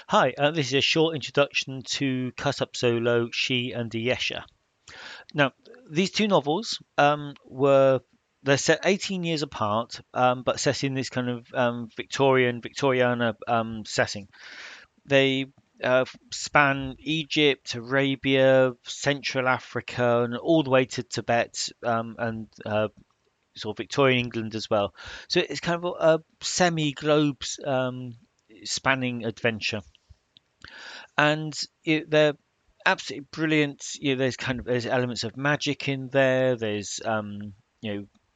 Hi, this is a short introduction to Up Solo She and Ayesha. Now, these two novels they're set 18 years apart, but set in this kind of Victoriana setting. They span Egypt, Arabia, Central Africa, and all the way to Tibet and sort of Victorian England as well. So it's kind of a semi-globe spanning adventure, and they're absolutely brilliant. There's elements of magic in there. There's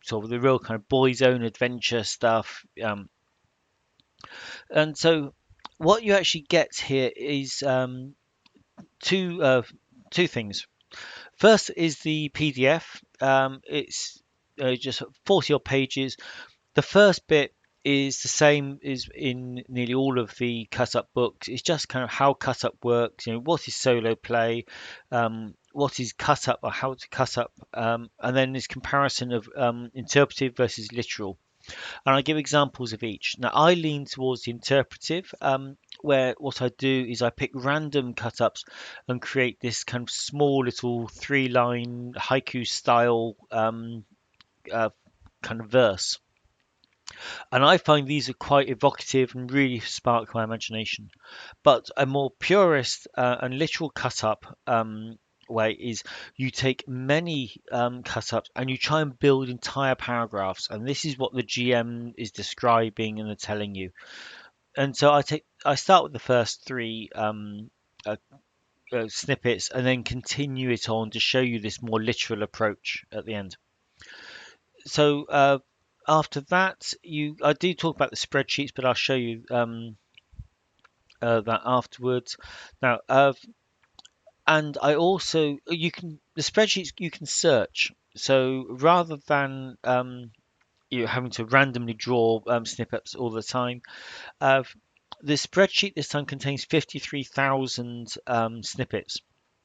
sort of the real kind of boys' own adventure stuff. And so what you actually get here is two two things. First is the PDF. It's just 40 odd pages. The first bit is the same as in nearly all of the cut up books. It's just kind of how cut up works. What is solo play, what is cut up or how to cut up, and then this comparison of interpretive versus literal. And I give examples of each. Now I lean towards the interpretive, where what I do is I pick random cut ups and create this kind of small little 3 line haiku style uh, kind of verse. And I find these are quite evocative and really spark my imagination. But a more purist and literal cut up way is you take many cut ups and you try and build entire paragraphs. And this is what the GM is describing and they're telling you. And so I start with the first three uh, snippets and then continue it on to show you this more literal approach at the end. So after that, I do talk about the spreadsheets, but I'll show you that afterwards. Now, and I also you can the spreadsheets you can search. So rather than you having to randomly draw snippets all the time, uh, the spreadsheet this time contains 53,000 snippets,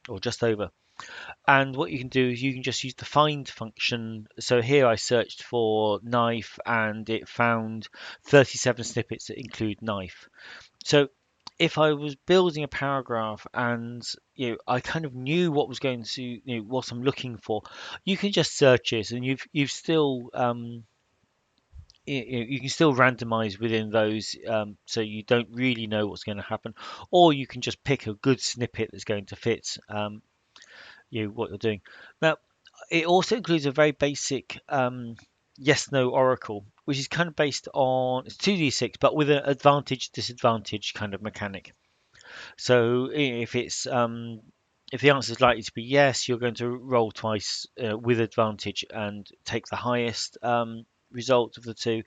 or just over. And what you can do is you can just use the find function. So here I searched for knife and it found 37 snippets that include knife. So if I was building a paragraph and I kind of knew what was going to what I'm looking for, you can just search it and you've still you can still randomize within those, so you don't really know what's going to happen, or you can just pick a good snippet that's going to fit what you're doing. Now, it also includes a very basic yes no oracle, which is kind of based on it's 2d6 but with an advantage disadvantage kind of mechanic. So if the answer is likely to be yes, you're going to roll twice with advantage and take the highest result of the two.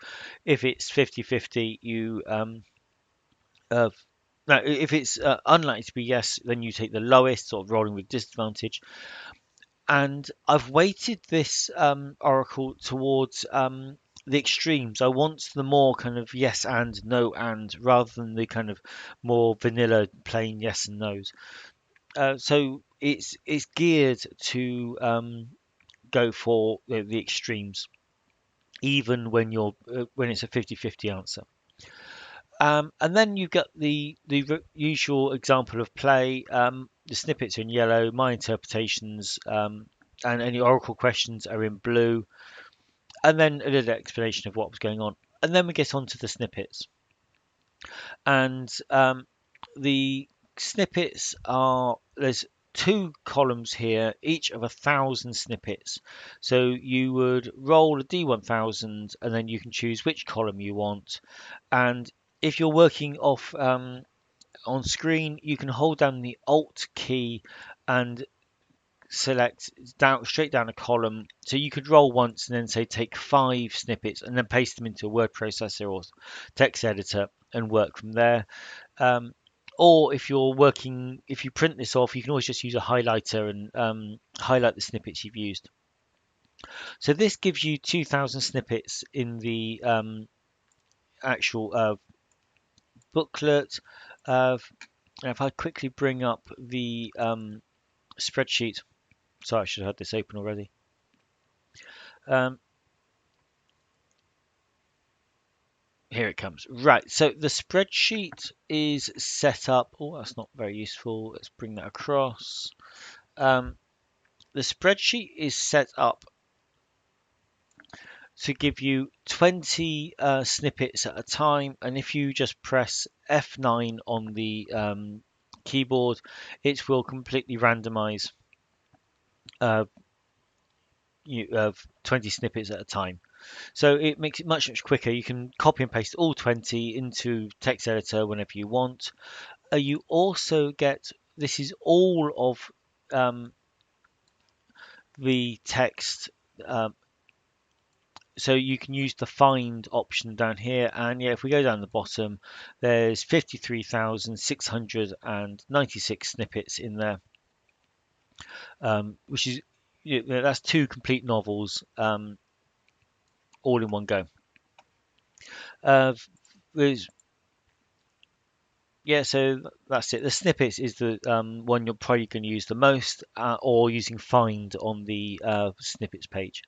If it's 50-50, you uh, now if it's unlikely to be yes, then you take the lowest, sort of rolling with disadvantage. And I've weighted this oracle towards the extremes. I want the more kind of yes and no and rather than the kind of more vanilla plain yes and no's. So it's geared to go for the extremes, even when it's a 50-50 answer. And then you've got the usual example of play. The snippets are in yellow, my interpretations, and any oracle questions are in blue, and then a little explanation of what was going on. And then we get on to the snippets. And the snippets there's two columns here, each of 1,000 snippets. So you would roll a D1000 and then you can choose which column you want. And if you're working off on screen, you can hold down the Alt key and select straight down a column. So you could roll once and then say take 5 snippets and then paste them into a word processor or text editor and work from there. Or if you print this off, you can always just use a highlighter and highlight the snippets you've used. So this gives you 2,000 snippets in the actual booklet. If I quickly bring up the spreadsheet, sorry, I should have had this open already. Um, Here it comes. Right, so the spreadsheet is set up. Oh, that's not very useful. Let's bring that across. Um, the spreadsheet is set up to give you 20 snippets at a time, and if you just press F9 on the keyboard, it will completely randomize uh, 20 snippets at a time. So it makes it much quicker. You can copy and paste all 20 into text editor whenever you want. You also get, this is all of um, the text. Um, so you can use the find option down here, and yeah, if we go down the bottom, there's 53,696 snippets in there, which is, that's two complete novels, all in one go. There's Yeah, so that's it. The snippets is the one you're probably going to use the most, or using find on the snippets page.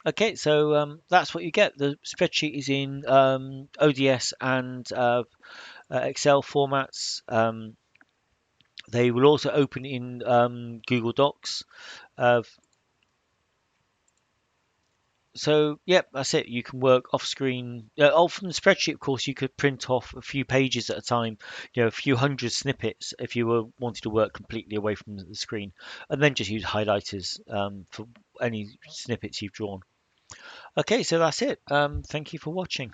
Okay, so that's what you get. The spreadsheet is in ODS and Excel formats. They will also open in Google Docs. Uh, So, yep, that's it. You can work off screen. From the spreadsheet, of course, you could print off a few pages at a time, a few hundred snippets if you were wanting to work completely away from the screen, and then just use highlighters for any snippets you've drawn. Okay, so that's it. Thank you for watching.